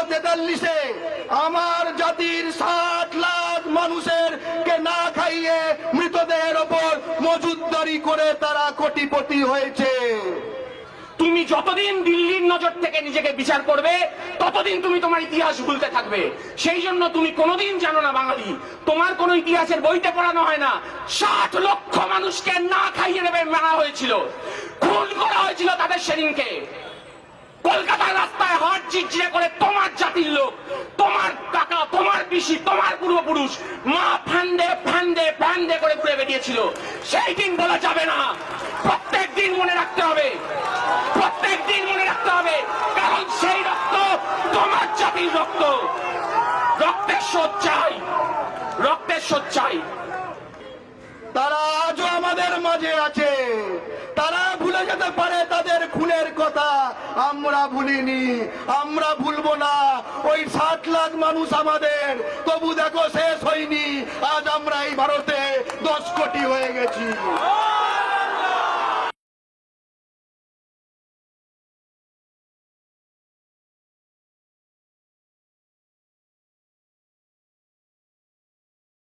1943-এ আমার জাতির 60 লাখ মানুষের কে না খাইয়ে মৃতদেহের ওপর মজুতদারি করে তারা কোটিপতি হয়েছে। তুমি যতদিন দিল্লির নজর থেকে নিজেকে বিচার করবে ততদিন তুমি তোমার ইতিহাস ভুলতে থাকবে। সেই জন্য তুমি কোনোদিন জানো না বাঙালি, তোমার কোনো ইতিহাসের বইতে পড়ানো হয় না 60 লক্ষ মানুষকে না খাইয়ে নেবে মারা হয়েছিল, খুন করা হয়েছিল তাদের সেদিনকে। কলকাতার রাস্তায় হাট চিরচিরে করে তোমার জাতির লোক, তোমার কাকা, তোমার পিসি, তোমার পূর্বপুরুষ মা ফান্ডে ফান্ডে ফান্ডে করে ঘুরে বেরিয়েছিল। সেই দিন বলা যাবে না, প্রত্যেক দিন মনে রাখতে হবে, প্রত্যেক দিন মনে রাখতে হবে, কারণ সেই রক্ত তোমার জাতির রক্ত। রক্তের শোধ চাই, রক্তের শোধ চাই। তারা আজও আমাদের মাঝে আছে, তারা ভুলে যেতে পারে তাদের খুনের কথা, আমরা ভুলিনি, আমরা ভুলবো না। ওই 60 লাখ মানুষ আমাদের, তবু দেখো শেষ হয়নি, আজ আমরা এই ভারতে 10 কোটি হয়ে গেছি।